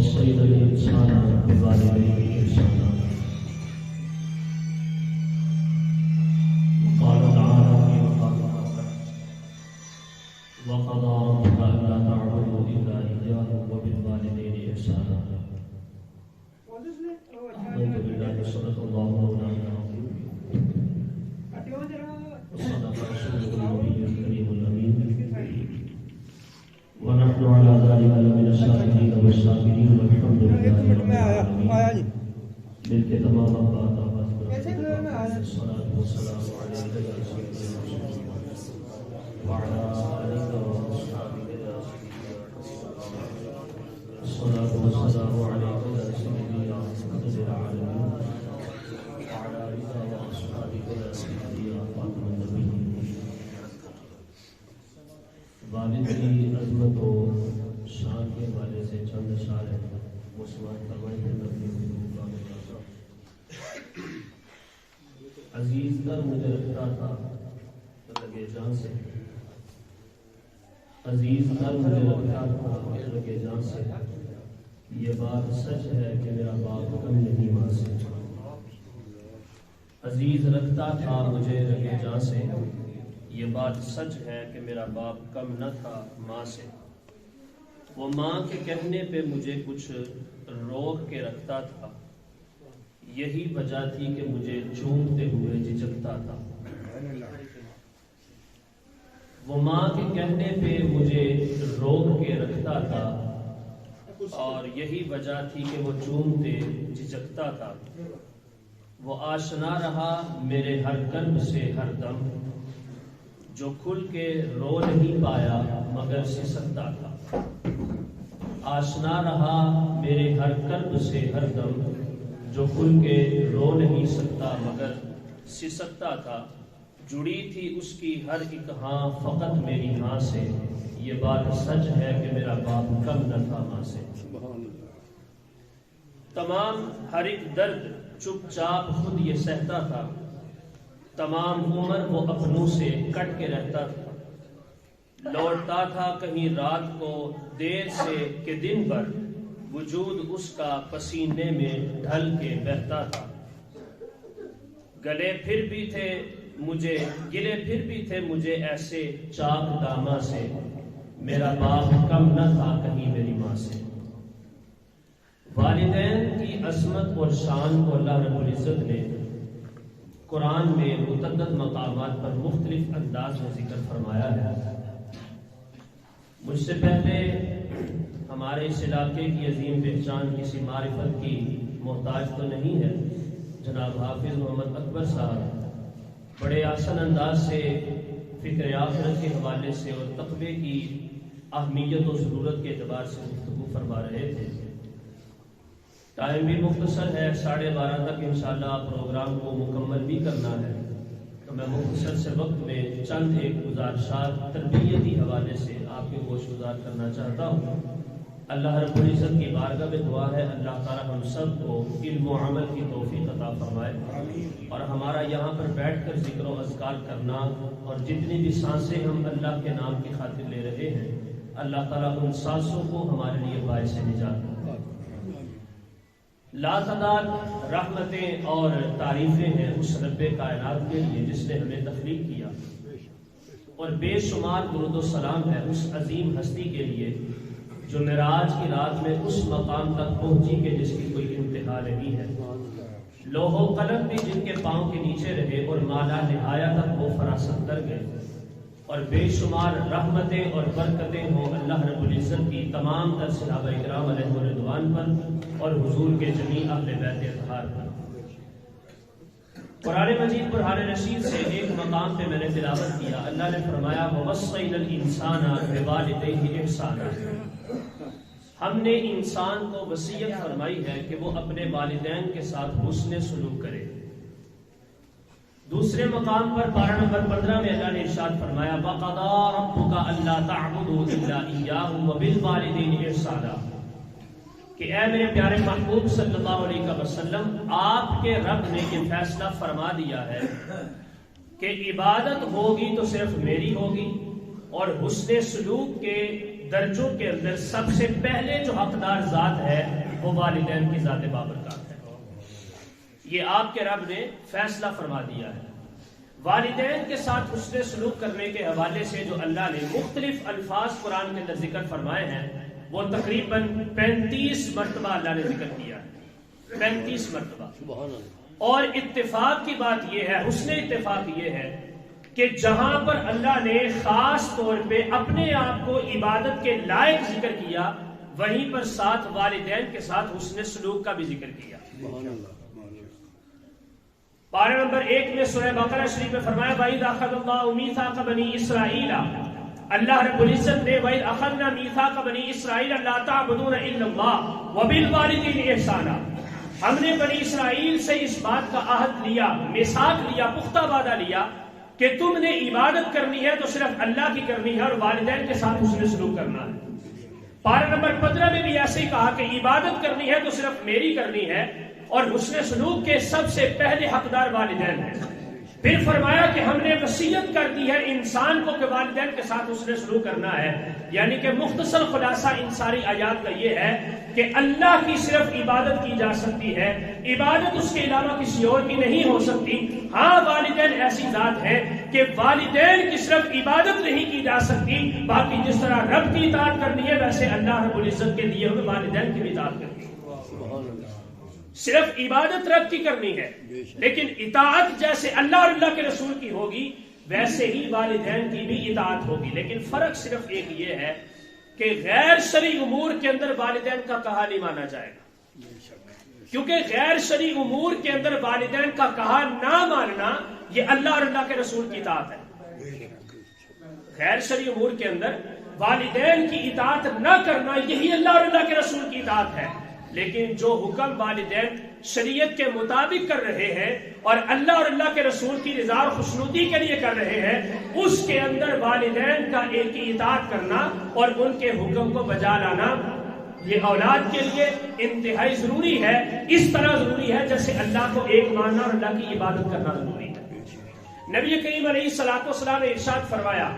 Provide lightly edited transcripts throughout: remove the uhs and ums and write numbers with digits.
ووصينا الإنسان بوالديه إحسانا وقال تعالى في مقام وقضى ربك ألا تعبدوا إلا إياه وبالوالدين إحسانا. أعوذ بالله صدق الله مولانا العظيم وصدق رسوله النبي الكريم الأمين ونحن على ذلك لمن الشاهدين والشاكرين والحمد لله رب العالمين. مل کے تمام بات الصلاة والسلام عليك يا سيدي وعلى آلك وأصحابك يا سيدي الصلاة والسلام عليك يا سيدي يا رحمة للعالمين وعلى آلك وأصحابك يا سيدي يا خاتم النبيين. والد کی عظمت و شان کے حوالے سے چند اشعار ہیں وہ سماعت فرمائیں گے. عزیز تر مجھے رکھتا تھا لگے جان سے، عزیز تر مجھے رکھتا تھا لگے جان سے، یہ بات سچ ہے کہ میرا باپ کم نہیں ماں سے. عزیز رکھتا تھا مجھے لگے جان سے، یہ بات سچ ہے کہ میرا باپ کم نہ تھا ماں سے. وہ ماں کے کہنے پہ مجھے کچھ روک کے رکھتا تھا، یہی وجہ تھی کہ مجھے چومتے ہوئے جھجکتا تھا. وہ ماں کے کہنے پہ مجھے روک کے رکھتا تھا اور یہی وجہ تھی کہ وہ چومتے جھجکتا تھا. وہ آشنا رہا میرے ہر قلب سے ہر دم، جو کھل کے رو نہیں پایا مگر سسکتا تھا. آشنا رہا میرے ہر قلب سے ہر دم، جو کھل کے رو نہیں سکتا مگر سسکتا تھا. جڑی تھی اس کی ہر ایک ہاں فقط میری ہاں سے، یہ بات سچ ہے کہ میرا باپ کم نہ تھا ماں سے. تمام ہر ایک درد چپ چاپ خود یہ سہتا تھا، تمام عمر وہ اپنوں سے کٹ کے رہتا تھا. لوٹتا تھا کہیں رات کو دیر سے کہ دن بھر، وجود اس کا پسینے میں ڈھل کے بہتا تھا. گلے پھر بھی تھے مجھے ایسے چاک داماں سے، میرا باپ کم نہ تھا کہیں میری ماں سے. والدین کی عظمت اور شان کو اللہ رب العزت نے قرآن میں متعدد مقامات پر مختلف انداز میں ذکر فرمایا ہے. مجھ سے پہلے ہمارے اس علاقے کی عظیم پہچان کسی معرفت کی محتاج تو نہیں ہے. جناب حافظ محمد اکبر صاحب بڑے آسان انداز سے فکر آخرت کے حوالے سے اور تقوی کی اہمیت و ضرورت کے اعتبار سے گفتگو فرما رہے تھے. ٹائم بھی مختصر ہے، 12:30 تک انشاءاللہ پروگرام کو مکمل بھی کرنا ہے، تو میں مختصر سے وقت میں چند ایک گزارشات تربیتی حوالے سے آپ کے گوش گزار کرنا چاہتا ہوں. اللہ رب العزت کی بارگاہ میں دعا ہے اللہ تعالی ہم سب کو علم و عمل کی توفیق عطا فرمائے، اور ہمارا یہاں پر بیٹھ کر ذکر و اذکار کرنا اور جتنی بھی سانسیں ہم اللہ کے نام کی خاطر لے رہے ہیں، اللہ تعالیٰ ان سانسوں کو ہمارے لیے باعث نجات. لا تعداد رحمتیں اور تعریفیں ہیں اس رب کائنات کے لیے جس نے ہمیں تخلیق کیا، اور بے شمار درود و سلام ہے اس عظیم ہستی کے لیے جو معراج کی رات میں اس مقام تک پہنچی کہ جس کی کوئی انتہا نہیں ہے. لوح و قلم بھی جن کے پاؤں کے نیچے رہے اور مالا نہایا تک وہ فراست کر گئے. اور بے شمار رحمتیں اور برکتیں ہوں اللہ رب العزت کی تمام تر صحابہ اکرام علیہ الرضوان پر اور حضور کے جمیع اہل بیت اطہار پر. قرآن مجید برہان رشید سے ایک مقام پہ میں نے تلاوت کیا. اللہ نے فرمایا وَوَصَّيْنَا الْإِنسَانَ بِوَالِدَيْهِ إِحْسَانًا، ہم نے انسان کو وصیت فرمائی ہے کہ وہ اپنے والدین کے ساتھ حسن سلوک کرے. دوسرے مقام پر پارہ نمبر 15 میں اللہ نے ارشاد فرمایا وَقَضَىٰ رَبُّكَ أَلَّا تَعْبُدُوا إِلَّا إِيَّاهُ وَبِالْوَالِدَيْنِ إِحْسَانًا، کہ اے میرے پیارے محبوب صلی اللہ علیہ وسلم، آپ کے رب نے یہ فیصلہ فرما دیا ہے کہ عبادت ہوگی تو صرف میری ہوگی، اور حسن سلوک کے درجوں کے اندر سب سے پہلے جو حقدار ذات ہے وہ والدین کی ذات بابرکات ہے. یہ آپ کے رب نے فیصلہ فرما دیا ہے. والدین کے ساتھ حسن سلوک کرنے کے حوالے سے جو اللہ نے مختلف الفاظ قرآن کے اندر ذکر فرمائے ہیں وہ تقریباً 35 مرتبہ اللہ نے ذکر کیا ہے. 35 مرتبہ. اور اتفاق کی بات یہ ہے, حسن اتفاق یہ ہے کہ جہاں پر اللہ نے خاص طور پہ اپنے آپ کو عبادت کے لائق ذکر کیا وہیں پر ساتھ والدین کے ساتھ حسن سلوک کا بھی ذکر کیا. پارہ نمبر 1 میں سورہ بقرہ شریف میں فرمایا وَإِذْ أَخَذَ اللَّهُ مِيثَاقَ بَنِي إِسْرَائِيلَ, اللہ رب العزت نے وَإِذْ أَخَذْنَا مِيثَاقَ بَنِي إِسْرَائِيلَ لَا تَعْبُدُونَ إِلَّا اللَّهَ وَبِالْوَالِدَيْنِ إِحْسَانًا, ہم نے بنی اسرائیل سے اس بات کا عہد لیا, میثاق لیا, پختہ وعدہ لیا کہ تم نے عبادت کرنی ہے تو صرف اللہ کی کرنی ہے اور والدین کے ساتھ حسن سلوک کرنا ہے. پارہ نمبر 15 میں بھی ایسے ہی کہا کہ عبادت کرنی ہے تو صرف میری کرنی ہے اور حسن سلوک کے سب سے پہلے حقدار والدین ہیں. پھر فرمایا کہ ہم نے وصیت کر دی ہے انسان کو کہ والدین کے ساتھ حسن سلوک کرنا ہے. یعنی کہ مختصر خلاصہ ان ساری آیات کا یہ ہے کہ اللہ کی صرف عبادت کی جا سکتی ہے, عبادت اس کے علاوہ کسی اور کی نہیں ہو سکتی. ہاں والدین ایسی ذات ہے کہ والدین کی صرف عبادت نہیں کی جا سکتی, باقی جس طرح رب کی اطاعت کرنی ہے ویسے اللہ رب العزت کے لیے ہوئے والدین کی بھی اطاعت کرنی ہے. صرف عبادت رب کی کرنی ہے لیکن اطاعت جیسے اللہ اور اللہ کے رسول کی ہوگی ویسے ہی والدین کی بھی اطاعت ہوگی. لیکن فرق صرف ایک یہ ہے کہ غیر شرعی امور کے اندر والدین کا کہا نہیں مانا جائے گا, کیونکہ غیر شرعی امور کے اندر والدین کا کہا نہ ماننا یہ اللہ اور اللہ کے رسول کی اطاعت ہے. غیر شرعی امور کے اندر والدین کی اطاعت نہ کرنا یہی اللہ اور اللہ کے رسول کی اطاعت ہے. لیکن جو حکم والدین شریعت کے مطابق کر رہے ہیں اور اللہ اور اللہ کے رسول کی رضا اور خوشنودی کے لیے کر رہے ہیں اس کے اندر والدین کا ایک ہی اطاعت کرنا اور ان کے حکم کو بجا لانا یہ اولاد کے لیے انتہائی ضروری ہے. اس طرح ضروری ہے جیسے اللہ کو ایک ماننا اور اللہ کی عبادت کرنا ضروری ہے. نبی کریم علیہ الصلوۃ والسلام نے ارشاد فرمایا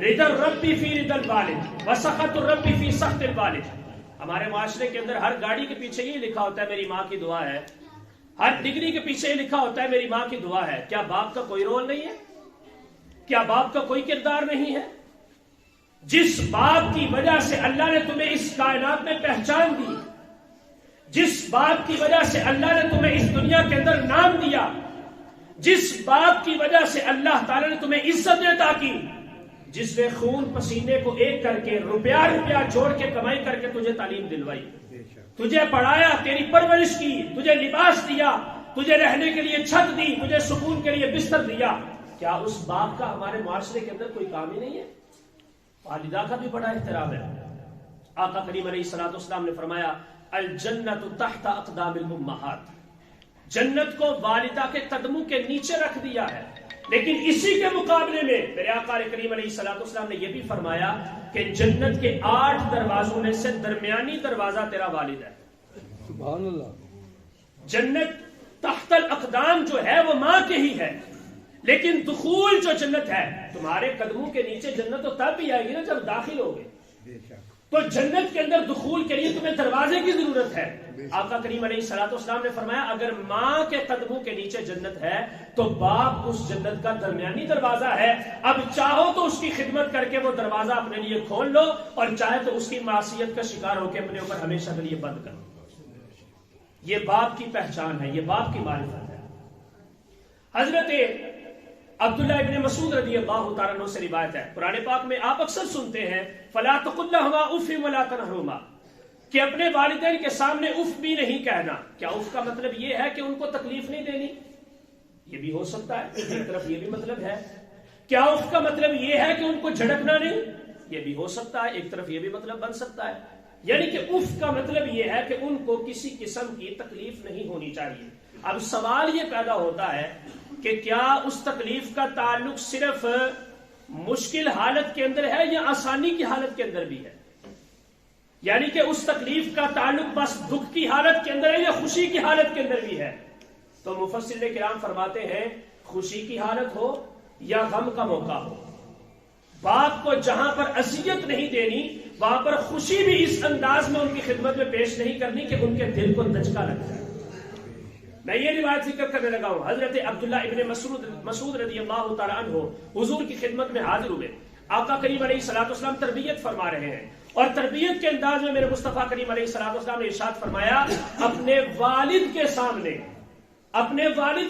رضا الرب فی رضا الوالد وسخط الرب فی سخط الوالد. ہمارے معاشرے کے اندر ہر گاڑی کے پیچھے یہ لکھا ہوتا ہے میری ماں کی دعا ہے, ہر ڈگری کے پیچھے یہ لکھا ہوتا ہے میری ماں کی دعا ہے. کیا باپ کا کوئی رول نہیں ہے؟ کیا باپ کا کوئی کردار نہیں ہے؟ جس باپ کی وجہ سے اللہ نے تمہیں اس کائنات میں پہچان دی, جس باپ کی وجہ سے اللہ نے تمہیں اس دنیا کے اندر نام دیا, جس باپ کی وجہ سے اللہ تعالی نے تمہیں عزت عطا کی, جس نے خون پسینے کو ایک کر کے روپیہ جوڑ کے کمائی کر کے تجھے تعلیم دلوائی, تجھے پڑھایا, تیری پرورش کی, تجھے لباس دیا, تجھے رہنے کے لیے چھت دی, تجھے سکون کے لیے بستر دیا, کیا اس باپ کا ہمارے معاشرے کے اندر کوئی کام ہی نہیں ہے؟ والدہ کا بھی بڑا احترام ہے. آقا کریم علیہ الصلوۃ والسلام نے فرمایا الجنت تحت اقدام الامہات, جنت کو والدہ کے قدموں کے نیچے رکھ دیا ہے. لیکن اسی کے مقابلے میں میرے آقا کریم علیہ الصلوۃ والسلام نے یہ بھی فرمایا کہ جنت کے 8 دروازوں میں سے درمیانی دروازہ تیرا والد ہے. سبحان اللہ. جنت تحت الاقدام جو ہے وہ ماں کے ہی ہے, لیکن دخول جو جنت ہے تمہارے قدموں کے نیچے جنت تو تب بھی آئے گی نا جب داخل ہوگے. تو جنت کے اندر دخول کے لیے تمہیں دروازے کی ضرورت ہے. آقا کریم علیہ الصلوۃ والسلام نے فرمایا اگر ماں کے قدموں کے نیچے جنت ہے تو باپ اس جنت کا درمیانی دروازہ ہے. اب چاہو تو اس کی خدمت کر کے وہ دروازہ اپنے لیے کھول لو اور چاہے تو اس کی معصیت کا شکار ہو کے اپنے اوپر ہمیشہ کے لیے بند کرو. یہ باپ کی پہچان ہے, یہ باپ کی معرفت ہے. حضرت عبداللہ ابن مسعود رضی اللہ تعالیٰ عنہ سے روایت ہے, قرآن پاک میں آپ اکثر سنتے ہیں فَلَا تَقُلْ لَهُمَا أُفٍّ وَلَا تَنْهَرْهُمَا, کہ اپنے والدین کے سامنے اف بھی نہیں کہنا. کیا اف کا مطلب یہ ہے کہ ان کو تکلیف نہیں دینی؟ یہ بھی ہو سکتا ہے, ایک طرف یہ بھی مطلب ہے. کیا اف کا مطلب یہ ہے کہ ان کو جھڑکنا نہیں؟ یہ بھی ہو سکتا ہے, ایک طرف یہ بھی مطلب بن سکتا ہے. یعنی کہ اف کا مطلب یہ ہے کہ ان کو کسی قسم کی تکلیف نہیں ہونی چاہیے. اب سوال یہ پیدا ہوتا ہے کہ کیا اس تکلیف کا تعلق صرف مشکل حالت کے اندر ہے یا آسانی کی حالت کے اندر بھی ہے؟ یعنی کہ اس تکلیف کا تعلق بس دکھ کی حالت کے اندر ہے یا خوشی کی حالت کے اندر بھی ہے؟ تو مفسرین کرام فرماتے ہیں خوشی کی حالت ہو یا غم کا موقع ہو, باپ کو جہاں پر اذیت نہیں دینی وہاں پر خوشی بھی اس انداز میں ان کی خدمت میں پیش نہیں کرنی کہ ان کے دل کو دھچکا لگ جائے. میں یہ روایت ذکر کرنے لگا ہوں. حضرت عبداللہ ابن مسعود رضی اللہ تعالی عنہ حضور کی خدمت میں حاضر ہوئے. آقا کریم علیہ الصلوۃ والسلام تربیت فرما رہے ہیں اور تربیت کے انداز میں میرے مصطفیٰ کریم علیہ الصلوۃ والسلام نے ارشاد فرمایا اپنے والد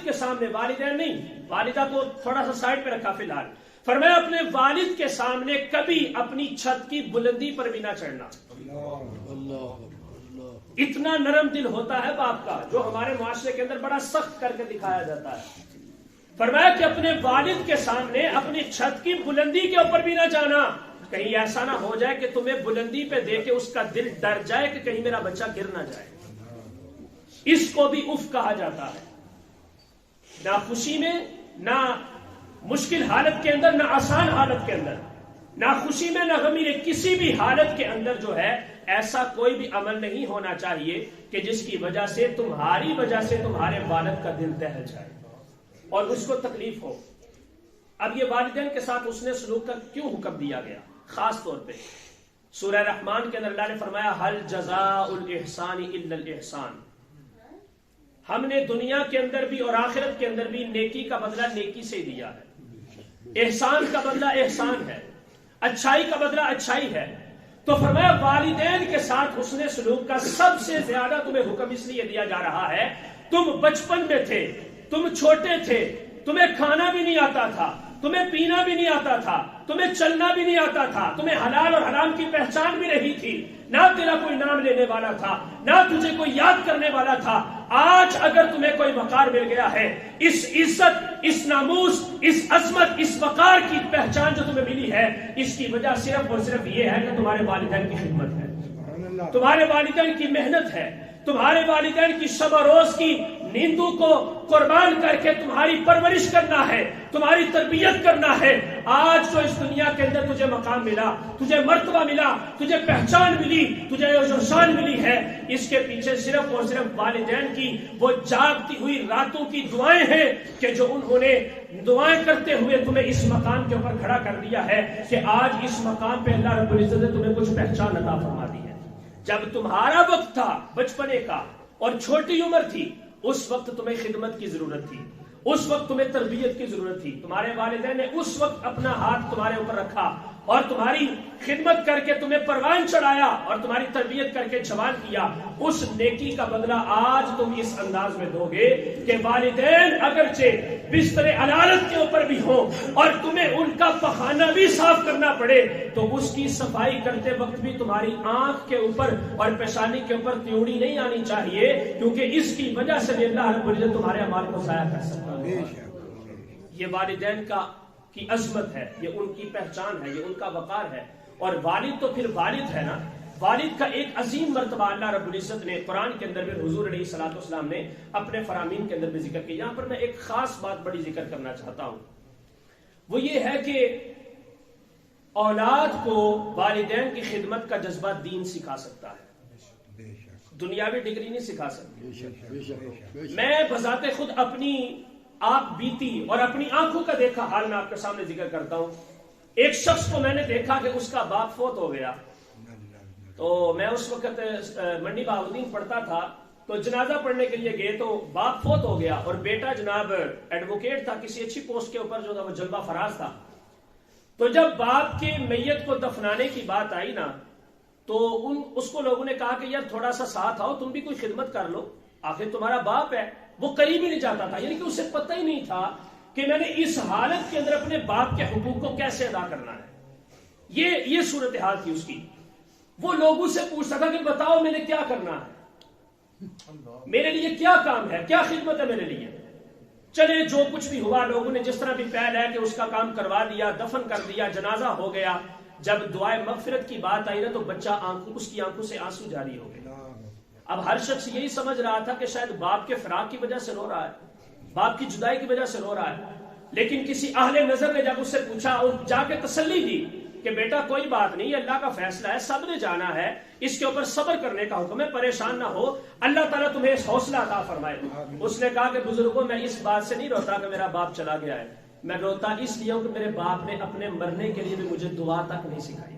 کے سامنے والدین نہیں، والدہ کو تھوڑا سا سائڈ پہ رکھا فی الحال، فرمایا اپنے والد کے سامنے کبھی اپنی چھت کی بلندی پر بھی نہ چڑھنا. اتنا نرم دل ہوتا ہے باپ کا جو ہمارے معاشرے کے اندر بڑا سخت کر کے دکھایا جاتا ہے. فرمایا کہ اپنے والد کے سامنے اپنی چھت کی بلندی کے اوپر بھی نہ جانا، کہیں ایسا نہ ہو جائے کہ تمہیں بلندی پہ دیکھ کے اس کا دل ڈر جائے کہ کہیں میرا بچہ گر نہ جائے. اس کو بھی اف کہا جاتا ہے. نہ خوشی میں، نہ مشکل حالت کے اندر، نہ آسان حالت کے اندر، نہ خوشی میں نہ غمی میں، کسی بھی حالت کے اندر جو ہے ایسا کوئی بھی عمل نہیں ہونا چاہیے کہ جس کی وجہ سے تمہاری وجہ سے تمہارے والد کا دل دہل جائے اور اس کو تکلیف ہو. اب یہ والدین کے ساتھ اس نے سلوک کا کیوں حکم دیا گیا؟ خاص طور پہ سورہ رحمان کے اندر اللہ نے فرمایا هل جزاء الاحسان الا الاحسان. ہم نے دنیا کے اندر بھی اور آخرت کے اندر بھی نیکی کا بدلہ نیکی سے دیا ہے، احسان کا بدلہ احسان ہے، اچھائی کا بدلہ اچھائی ہے. تو فرمایا والدین کے ساتھ حسن سلوک کا سب سے زیادہ تمہیں حکم اس لیے دیا جا رہا ہے، تم بچپن میں تھے، تم چھوٹے تھے، تمہیں کھانا بھی نہیں آتا تھا، تمہیں پینا بھی نہیں آتا تھا، تمہیں چلنا بھی نہیں آتا تھا، تمہیں حلال اور حرام کی پہچان بھی نہیں تھی، نہ تیرا کوئی نام لینے والا تھا، نہ تجھے کوئی یاد کرنے والا تھا. آج اگر تمہیں کوئی وقار مل گیا ہے، اس عزت، اس ناموس، اس عظمت، اس وقار کی پہچان جو تمہیں ملی ہے، اس کی وجہ صرف اور صرف یہ ہے کہ تمہارے والدین کی خدمت ہے، تمہارے والدین کی محنت ہے، تمہارے والدین کی شب و روز کی نیندوں کو قربان کر کے تمہاری پرورش کرنا ہے، تمہاری تربیت کرنا ہے. آج جو اس دنیا کے اندر تجھے مقام ملا، تجھے مرتبہ ملا، تجھے پہچان ملی، تجھے جو شان ملی ہے، اس کے پیچھے صرف اور صرف والدین کی وہ جاگتی ہوئی راتوں کی دعائیں ہیں کہ جو انہوں نے دعائیں کرتے ہوئے تمہیں اس مقام کے اوپر کھڑا کر دیا ہے کہ آج اس مقام پہ اللہ رب العزت نے تمہیں کچھ پہچان عطا فرما دی ہے. جب تمہارا وقت تھا بچپنے کا اور چھوٹی عمر تھی، اس وقت تمہیں خدمت کی ضرورت تھی، اس وقت تمہیں تربیت کی ضرورت تھی. تمہارے والدین نے اس وقت اپنا ہاتھ تمہارے اوپر رکھا اور تمہاری خدمت کر کے تمہیں پروان چڑھایا اور تمہاری تربیت کر کے جوان کیا. اس نیکی کا بدلہ آج تم اس انداز میں دو گے کہ والدین اگرچہ بستر علالت کے اوپر بھی ہوں اور تمہیں ان کا پخانہ بھی صاف کرنا پڑے تو اس کی صفائی کرتے وقت بھی تمہاری آنکھ کے اوپر اور پیشانی کے اوپر تیوڑی نہیں آنی چاہیے، کیونکہ اس کی وجہ سے بھی اللہ رب العزت تمہارے اعمال کو ضائع کر سکتا ہے. یہ والدین کی عظمت ہے، یہ ان کی پہچان ہے، یہ ان کا وقار ہے. اور والد تو پھر والد ہے نا. والد کا ایک عظیم مرتبہ اللہ رب العزت نے قرآن کے اندر بھی حضور علیہ الصلوۃ والسلام نے اپنے فرامین کے اندر بھی ذکر کیا. یہاں پر میں ایک خاص بات بڑی ذکر کرنا چاہتا ہوں، وہ یہ ہے کہ اولاد کو والدین کی خدمت کا جذبہ دین سکھا سکتا ہے، دنیاوی ڈگری نہیں سکھا سکتی. میں بذات خود اپنی آپ بیتی اور اپنی آنکھوں کا دیکھا حال میں آپ کے سامنے ذکر کرتا ہوں. ایک شخص کو میں نے دیکھا کہ اس کا باپ فوت ہو گیا. تو میں اس وقت منڈی بہاؤالدین پڑھتا تھا، تو جنازہ پڑھنے کے لیے گئے تو باپ فوت ہو گیا اور بیٹا جناب ایڈوکیٹ تھا، کسی اچھی پوسٹ کے اوپر جو تھا وہ جلوہ فراز تھا. تو جب باپ کی میت کو دفنانے کی بات آئی نا تو اس کو لوگوں نے کہا کہ یار تھوڑا سا ساتھ آؤ، تم بھی کوئی خدمت کر لو، آخر تمہارا باپ ہے. وہ قریب ہی نہیں جاتا تھا، یعنی کہ اسے پتہ ہی نہیں تھا کہ میں نے اس حالت کے اندر اپنے باپ کے حقوق کو کیسے ادا کرنا ہے. یہ صورتحال تھی اس کی. وہ لوگوں سے پوچھتا تھا کہ بتاؤ میں نے کیا کرنا ہے، میرے لیے کیا کام ہے، کیا خدمت ہے میرے لیے. چلے جو کچھ بھی ہوا، لوگوں نے جس طرح بھی پہل ہے کہ اس کا کام کروا دیا، دفن کر دیا، جنازہ ہو گیا. جب دعائے مغفرت کی بات آئی نا تو بچہ اس کی آنکھوں سے آنسو جاری ہو گئے. اب ہر شخص یہی سمجھ رہا تھا کہ شاید باپ کے فراق کی وجہ سے رو رہا ہے، باپ کی جدائی کی وجہ سے رو رہا ہے. لیکن کسی اہل نظر نے جب اس سے پوچھا اور جا کے تسلی دی کہ بیٹا کوئی بات نہیں، اللہ کا فیصلہ ہے، سب نے جانا ہے، اس کے اوپر صبر کرنے کا حکم ہے، پریشان نہ ہو، اللہ تعالیٰ تمہیں حوصلہ عطا فرمائے. اس نے کہا کہ بزرگوں میں اس بات سے نہیں روتا کہ میرا باپ چلا گیا ہے، میں روتا اس لیے ہوں کہ میرے باپ نے اپنے مرنے کے لیے بھی مجھے دعا تک نہیں سکھائی.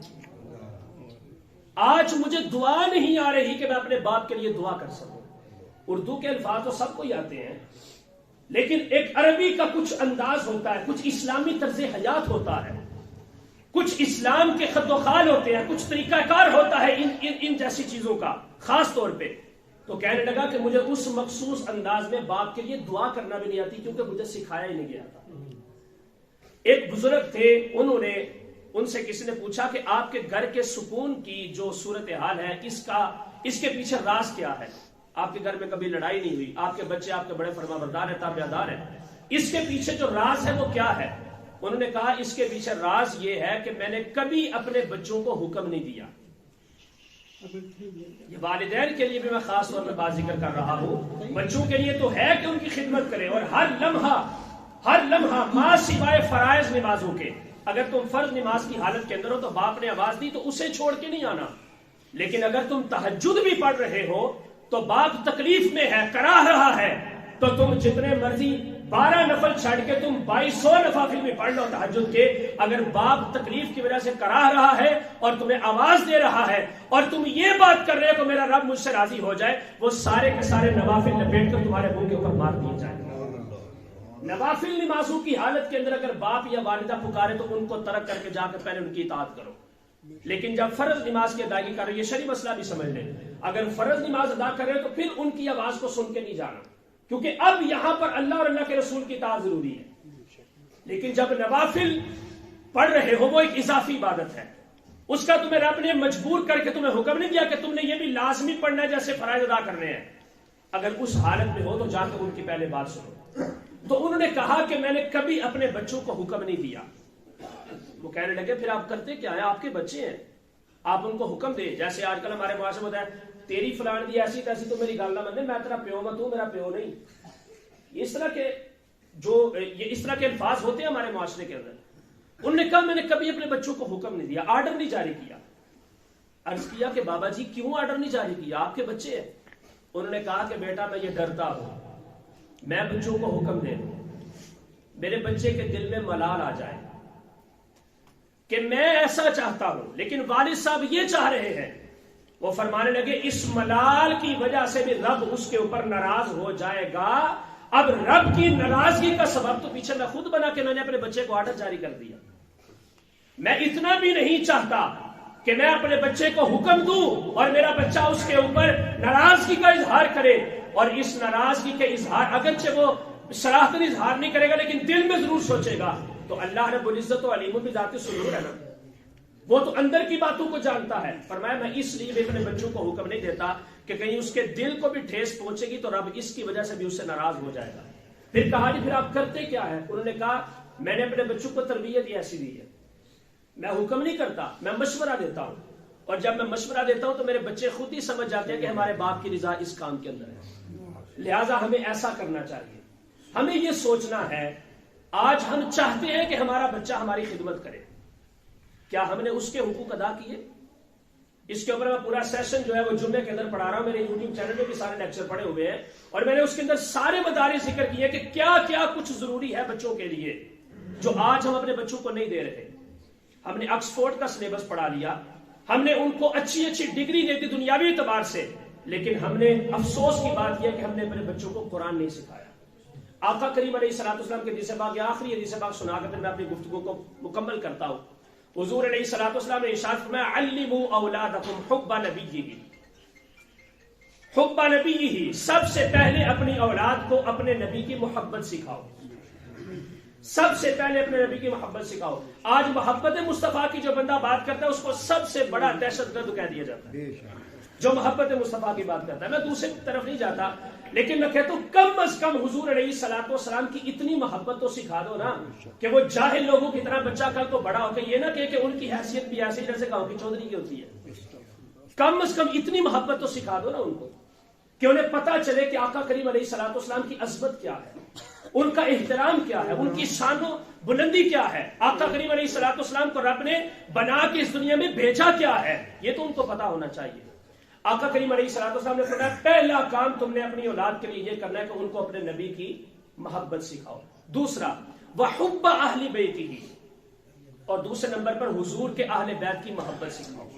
آج مجھے دعا نہیں آ رہی کہ میں اپنے باپ کے لیے دعا کر سکوں. اردو کے الفاظ تو سب کو ہی آتے ہیں، لیکن ایک عربی کا کچھ انداز ہوتا ہے، کچھ اسلامی طرز حیات ہوتا ہے، کچھ اسلام کے خط و خال ہوتے ہیں، کچھ طریقہ کار ہوتا ہے ان جیسی چیزوں کا خاص طور پہ. تو کہنے لگا کہ مجھے اس مخصوص انداز میں باپ کے لیے دعا کرنا بھی نہیں آتی کیونکہ مجھے سکھایا ہی نہیں گیا تھا. ایک بزرگ تھے، ان سے کسی نے پوچھا کہ آپ کے گھر کے سکون کی جو صورتحال ہے اس کے پیچھے راز کیا ہے؟ آپ کے گھر میں کبھی لڑائی نہیں ہوئی، آپ کے بچے آپ کے بڑے فرما بردار ہیں، تابعدار ہیں، اس کے پیچھے جو راز ہے وہ کیا ہے؟ انہوں نے کہا اس کے پیچھے راز یہ ہے کہ میں نے کبھی اپنے بچوں کو حکم نہیں دیا. یہ والدین کے لیے بھی میں خاص طور پہ بات ذکر کر رہا ہوں. بچوں کے لیے تو ہے کہ ان کی خدمت کرے، اور ہر لمحہ ماں سوائے فرائض نمازوں کے، اگر تم فرض نماز کی حالت کے اندر ہو تو باپ نے آواز دی تو اسے چھوڑ کے نہیں آنا. لیکن اگر تم تہجد بھی پڑھ رہے ہو تو باپ تکلیف میں ہے، کراہ رہا ہے، تو تم جتنے مرضی 12 نفل چھڑ کے تم 2200 نوافل بھی پڑھ لو تہجد کے. اگر باپ تکلیف کی وجہ سے کراہ رہا ہے اور تمہیں آواز دے رہا ہے اور تم یہ بات کر رہے ہو کہ میرا رب مجھ سے راضی ہو جائے، وہ سارے کے سارے نوافل لپیٹ کر تمہارے منہ کے اوپر مار دیے جائیں. نوافل نمازوں کی حالت کے اندر اگر باپ یا والدہ پکارے تو ان کو ترک کر کے جا کر پہلے ان کی اطاعت کرو. لیکن جب فرض نماز کی ادائیگی کر رہے ہو، یہ شرعی مسئلہ بھی سمجھ لیں، اگر فرض نماز ادا کر رہے ہو تو پھر ان کی آواز کو سن کے نہیں جانا، کیونکہ اب یہاں پر اللہ اور اللہ کے رسول کی اطاعت ضروری ہے. لیکن جب نوافل پڑھ رہے ہو وہ ایک اضافی عبادت ہے، اس کا تمہیں رب نے مجبور کر کے تمہیں حکم نہیں دیا کہ تم نے یہ بھی لازمی پڑھنا ہے جیسے فرائض ادا کرنے ہیں. اگر اس حالت میں ہو تو جا کر ان کی پہلے بات سنو. تو انہوں نے کہا کہ میں نے کبھی اپنے بچوں کو حکم نہیں دیا. وہ کہنے لگے پھر آپ کرتے کیا ہے؟ آپ کے بچے ہیں، آپ ان کو حکم دیں. جیسے آج کل ہمارے معاشرے میں ہوتا ہے تیری فلان دی ایسی تیسی تو میری گل نہ منے، میں تیرا پیو مت ہوں، میرا پیو نہیں. اس طرح کے الفاظ ہوتے ہیں ہمارے معاشرے کے اندر. انہوں نے کہا میں نے کبھی اپنے بچوں کو حکم نہیں دیا، آرڈر نہیں جاری کیا. عرض کیا کہ بابا جی کیوں آرڈر نہیں جاری کیا؟ آپ کے بچے ہیں. انہوں نے کہا کہ بیٹا میں یہ ڈرتا ہوں میں بچوں کو حکم دے دوں، میرے بچے کے دل میں ملال آ جائے کہ میں ایسا چاہتا ہوں لیکن والد صاحب یہ چاہ رہے ہیں. وہ فرمانے لگے اس ملال کی وجہ سے بھی رب اس کے اوپر ناراض ہو جائے گا. اب رب کی ناراضگی کا سبب تو پیچھے میں خود بنا کہ میں نے اپنے بچے کو آرڈر جاری کر دیا. میں اتنا بھی نہیں چاہتا کہ میں اپنے بچے کو حکم دوں اور میرا بچہ اس کے اوپر ناراضگی کا اظہار کرے، اور اس ناراضگی کے اظہار اگرچہ وہ صراحتاً اظہار نہیں کرے گا لیکن دل میں ضرور سوچے گا. تو اللہ رب العزت و علیم بذات صدور ہے نا، وہ تو اندر کی باتوں کو جانتا ہے. فرمایا میں اس لیے بھی اپنے بچوں کو حکم نہیں دیتا کہ کہیں اس کے دل کو بھی ٹھیس پہنچے گی تو رب اس کی وجہ سے بھی اس سے ناراض ہو جائے گا. پھر کہا جی پھر آپ کرتے کیا ہے؟ انہوں نے کہا میں نے اپنے بچوں کو تربیت ایسی دی ہے، میں حکم نہیں کرتا، میں مشورہ دیتا ہوں، اور جب میں مشورہ دیتا ہوں تو میرے بچے خود ہی سمجھ جاتے ہیں کہ ہمارے باپ کی رضا اس کام کے اندر ہے، لہٰذا ہمیں ایسا کرنا چاہیے. ہمیں یہ سوچنا ہے آج ہم چاہتے ہیں کہ ہمارا بچہ ہماری خدمت کرے، کیا ہم نے اس کے حقوق ادا کیے؟ اس کے اوپر میں پورا سیشن جو ہے وہ جمعے کے اندر پڑھا رہا ہوں، میرے یوٹیوب چینل پہ بھی سارے لیکچر پڑے ہوئے ہیں، اور میں نے اس کے اندر سارے مدارس ذکر کیے کہ کیا کیا کچھ ضروری ہے بچوں کے لیے جو آج ہم اپنے بچوں کو نہیں دے رہے. ہم نے آکسفورڈ کا سلیبس پڑھا لیا، ہم نے ان کو اچھی اچھی ڈگری دے دی دنیاوی اعتبار سے، لیکن ہم نے افسوس کی بات یہ کہ ہم نے اپنے بچوں کو قرآن نہیں سکھایا. آقا کریم علیہ الصلوۃ والسلام کے حدیث پاک یا آخری حدیث پاک سنا کر میں اپنی گفتگو کو مکمل کرتا ہوں. حضور علیہ الصلوۃ والسلام نے ارشاد فرمایا علموا اولادکم حب نبیہ، حب نبیہ، سب سے پہلے اپنی اولاد کو اپنے نبی کی محبت سکھاؤ. سب سے پہلے اپنے نبی کی محبت سکھاؤ. آج محبت مصطفیٰ کی جو بندہ بات کرتا ہے اس کو سب سے بڑا دہشت گرد کہہ دیا جاتا ہے جو محبت مصطفیٰ کی بات کرتا ہے. میں دوسری طرف نہیں جاتا، لیکن میں کہتا ہوں کم از کم حضور علیہ الصلوۃ والسلام کی اتنی محبت تو سکھا دو نا کہ وہ جاہل لوگوں کی طرح بچہ کل کو بڑا ہو کے یہ نہ کہ ان کی حیثیت بھی ایسی جیسے گاؤں کی چودھری کی ہوتی ہے. کم از کم اتنی محبت تو سکھا دو نا ان کو کہ انہیں پتا چلے کہ آقا کریم علیہ الصلوۃ والسلام کی عظمت کیا ہے، ان کا احترام کیا ہے، ان کی شان و بلندی کیا ہے. آقا کریم علیہ الصلوۃ والسلام کو رب نے بنا کے اس دنیا میں بھیجا کیا ہے، یہ تو ان کو پتا ہونا چاہیے. آقا کریم علیہ الصلوۃ والسلام نے فرمایا پہلا کام تم نے اپنی اولاد کے لیے یہ کرنا ہے کہ ان کو اپنے نبی کی محبت سکھاؤ. دوسرا وحب اہل بیتہ، اور دوسرے نمبر پر حضور کے اہل بیت کی محبت سکھاؤ.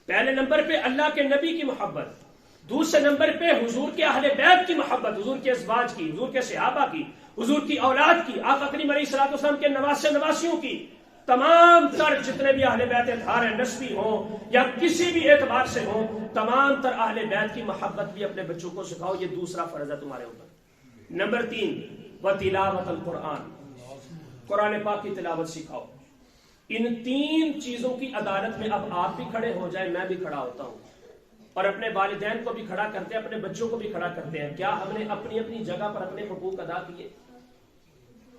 پہلے نمبر پہ اللہ کے نبی کی محبت، دوسرے نمبر پہ حضور کے اہل بیت کی محبت، حضور کے ازواج کی، حضور کے صحابہ کی، حضور کی اولاد کی، آقا کریم علیہ الصلوۃ والسلام کے نواسے نواسیوں کی، تمام تر جتنے بھی اہل بیت اطہار ہیں، نسبی ہوں یا کسی بھی اعتبار سے ہوں، تمام تر اہل بیت کی محبت بھی اپنے بچوں کو سکھاؤ. یہ دوسرا فرض ہے تمہارے اوپر. نمبر 3 وتلاوت القرآن، قرآن پاک کی تلاوت سکھاؤ. ان 3 چیزوں کی عدالت میں اب آپ بھی کھڑے ہو جائیں، میں بھی کھڑا ہوتا ہوں، اور اپنے والدین کو بھی کھڑا کرتے ہیں، اپنے بچوں کو بھی کھڑا کرتے ہیں. کیا ہم نے اپنی اپنی جگہ پر اپنے حقوق ادا کیے؟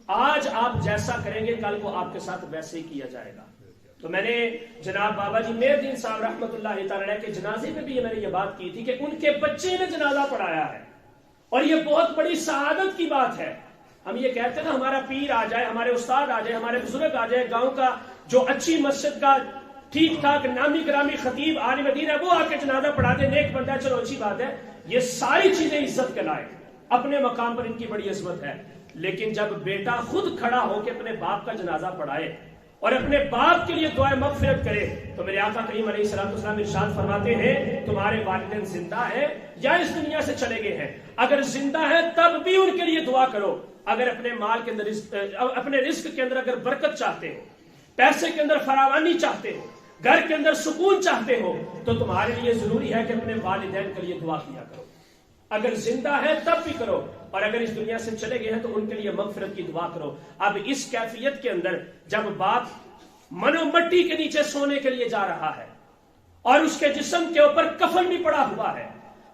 آج آپ جیسا کریں گے کل کو آپ کے ساتھ ویسے ہی کیا جائے گا. تو میں نے جناب بابا جی مہر الدین صاحب رحمۃ اللہ تعالی کے جنازے میں بھی میں نے یہ بات کی تھی کہ ان کے بچے نے جنازہ پڑھایا ہے، اور یہ بہت بڑی سعادت کی بات ہے. ہم یہ کہتے ہیں نا ہمارا پیر آ جائے، ہمارے استاد آ جائے، ہمارے بزرگ آ جائے، گاؤں کا جو اچھی مسجد کا ٹھیک ٹھاک نامی گرامی خطیب عالم دین ہے وہ آ کے جنازہ پڑھا دے، نیک بندہ ہے، چلو اچھی بات ہے. یہ ساری چیزیں عزت کے لائق، اپنے مقام پر ان کی بڑی عظمت ہے. لیکن جب بیٹا خود کھڑا ہو کے اپنے باپ کا جنازہ پڑھائے اور اپنے باپ کے لیے دعائے مغفرت کرے، تو میرے آقا کریم علیہ الصلوۃ والسلام ارشاد فرماتے ہیں تمہارے والدین زندہ ہیں یا اس دنیا سے چلے گئے ہیں، اگر زندہ ہے تب بھی ان کے لیے دعا کرو. اگر اپنے مال کے اندر اپنے رزق کے اندر اگر برکت چاہتے ہو، پیسے کے اندر فراوانی چاہتے ہو، گھر کے اندر سکون چاہتے ہو، تو تمہارے لیے ضروری ہے کہ اپنے والدین کے لیے دعا کیا کرو. اگر زندہ ہے تب بھی کرو، اور اگر اس دنیا سے چلے گئے ہیں تو ان کے لیے مغفرت کی دعا کرو. اب اس کیفیت کے اندر جب باپ منو مٹی کے نیچے سونے کے لیے جا رہا ہے اور اس کے جسم کے اوپر کفن بھی پڑا ہوا ہے،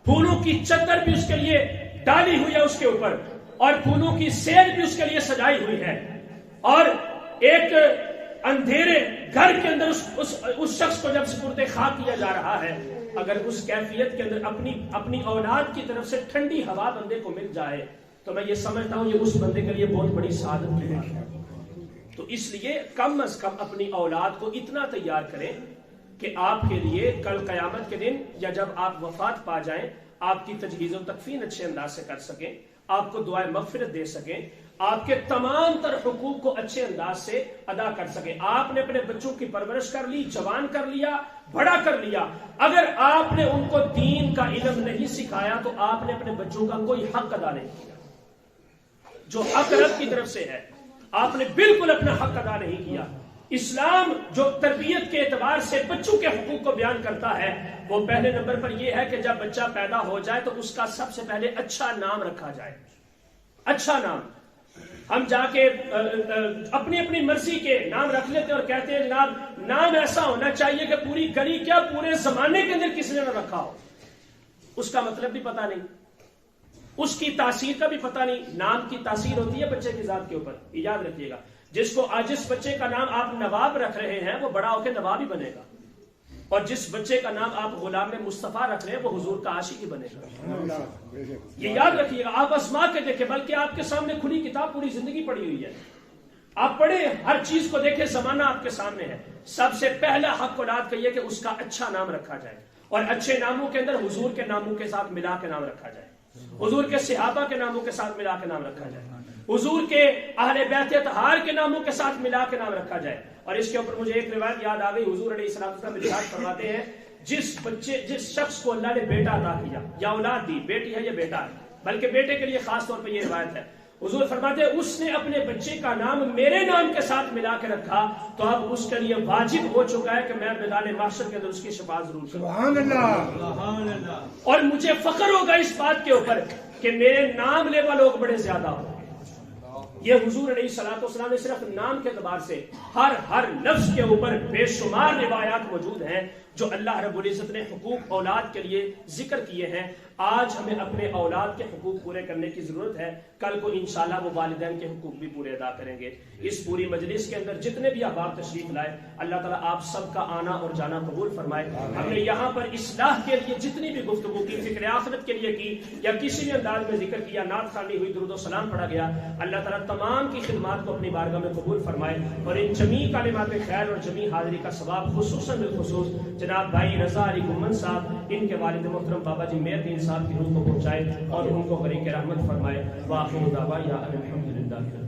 پھولوں کی چادر بھی اس کے لیے ڈالی ہوئی ہے اس کے اوپر، اور پھولوں کی سیل بھی اس کے لیے سجائی ہوئی ہے، اور ایک اندھیرے گھر کے اندر اس شخص کو جب سپرد خاک کیا جا رہا ہے، اگر اس کیفیت کے اندر اپنی اولاد کی طرف سے ٹھنڈی ہوا بندے کو مل جائے تو میں یہ سمجھتا ہوں یہ اس بندے کے لیے بہت بڑی سعادت کی بات ہے. تو اس لیے کم از کم اپنی اولاد کو اتنا تیار کریں کہ آپ کے لیے کل قیامت کے دن یا جب آپ وفات پا جائیں آپ کی تجہیز و تکفین اچھے انداز سے کر سکیں، آپ کو دعائے مغفرت دے سکیں، آپ کے تمام تر حقوق کو اچھے انداز سے ادا کر سکیں. آپ نے اپنے بچوں کی پرورش کر لی، جوان کر لیا، بڑا کر لیا، اگر آپ نے ان کو دین کا علم نہیں سکھایا تو آپ نے اپنے بچوں کا کوئی حق ادا نہیں کیا. جو حق رب کی طرف سے ہے آپ نے بالکل اپنا حق ادا نہیں کیا. اسلام جو تربیت کے اعتبار سے بچوں کے حقوق کو بیان کرتا ہے وہ پہلے نمبر پر یہ ہے کہ جب بچہ پیدا ہو جائے تو اس کا سب سے پہلے اچھا نام رکھا جائے. اچھا نام ہم جا کے اپنی اپنی مرضی کے نام رکھ لیتے اور کہتے ہیں جناب نام ایسا ہونا چاہیے کہ پوری گلی کیا پورے زمانے کے اندر کسی نے نہ رکھا ہو. اس کا مطلب بھی پتا نہیں، اس کی تاثیر کا بھی پتا نہیں. نام کی تاثیر ہوتی ہے بچے کی ذات کے اوپر، یاد رکھیے گا. جس بچے کا نام آپ نواب رکھ رہے ہیں وہ بڑا ہو کے نواب ہی بنے گا، اور جس بچے کا نام آپ غلام مصطفیٰ رکھ رہے ہیں وہ حضور کا عاشق ہی بنے گا. یہ یاد رکھیے گا. آپ آزما کے دیکھیں، بلکہ آپ کے سامنے کھلی کتاب پوری زندگی پڑی ہوئی ہے، آپ پڑھیں، ہر چیز کو دیکھیں، زمانہ آپ کے سامنے ہے. سب سے پہلا حق اولاد کا یہ کہ اس کا اچھا نام رکھا جائے، اور اچھے ناموں کے اندر حضور کے ناموں کے ساتھ ملا کے نام رکھا جائے، حضور کے صحابہ کے ناموں کے ساتھ ملا کے نام رکھا جائے، حضور کے اہل بیت اطہار کے ناموں کے ساتھ ملا کے نام رکھا جائے. اور اس کے اوپر مجھے ایک روایت یاد آ گئی. حضور علیہ السلام ارشاد فرماتے ہیں جس شخص کو اللہ نے بیٹا عطا کیا یا اولاد دی، بیٹی ہے یا بیٹا ہے، بلکہ بیٹے کے لیے خاص طور پہ یہ روایت ہے، حضور فرماتے ہیں اس نے اپنے بچے کا نام میرے نام کے ساتھ ملا کے رکھا تو اب اس کے لیے واجب ہو چکا ہے کہ میں میدان محشر کے اندر اس کی شفاعت ضرور کروں. سبحان اللہ. اور مجھے فخر ہوگا اس بات کے اوپر کہ میرے نام لیوا لوگ بڑے زیادہ ہوں. یہ حضور علیہ الصلوۃ والسلام نے صرف نام کے اعتبار سے ہر لفظ کے اوپر بے شمار روایات موجود ہیں جو اللہ رب العزت نے حقوق اولاد کے لیے ذکر کیے ہیں. آج ہمیں اپنے اولاد کے حقوق پورے کرنے کی ضرورت ہے، کل کو انشاءاللہ وہ والدین کے حقوق بھی پورے ادا کریں گے. اس پوری مجلس کے اندر جتنے بھی احباب تشریف لائے اللہ تعالیٰ آپ سب کا آنا اور جانا قبول فرمائے. ہم نے یہاں پر اصلاح کے لیے جتنی بھی گفتگو کی، فکر آخرت کے لیے کی یا کسی بھی انداز میں ذکر کیا، نعت خوانی ہوئی، درود و سلام پڑھا گیا، اللہ تعالیٰ تمام کی خدمات کو اپنی بارگاہ میں قبول فرمائے اور ان جمیع کلمات خیر اور جمیع حاضری کا ثواب خصوصاً بالخصوص جناب بھائی رضا علی گمن صاحب ان کے والد محترم بابا جی میر دین صاحب کی روح کو پہنچائے اور ان کو غریق رحمت فرمائے. وآخر دعوانا الحمدللہ.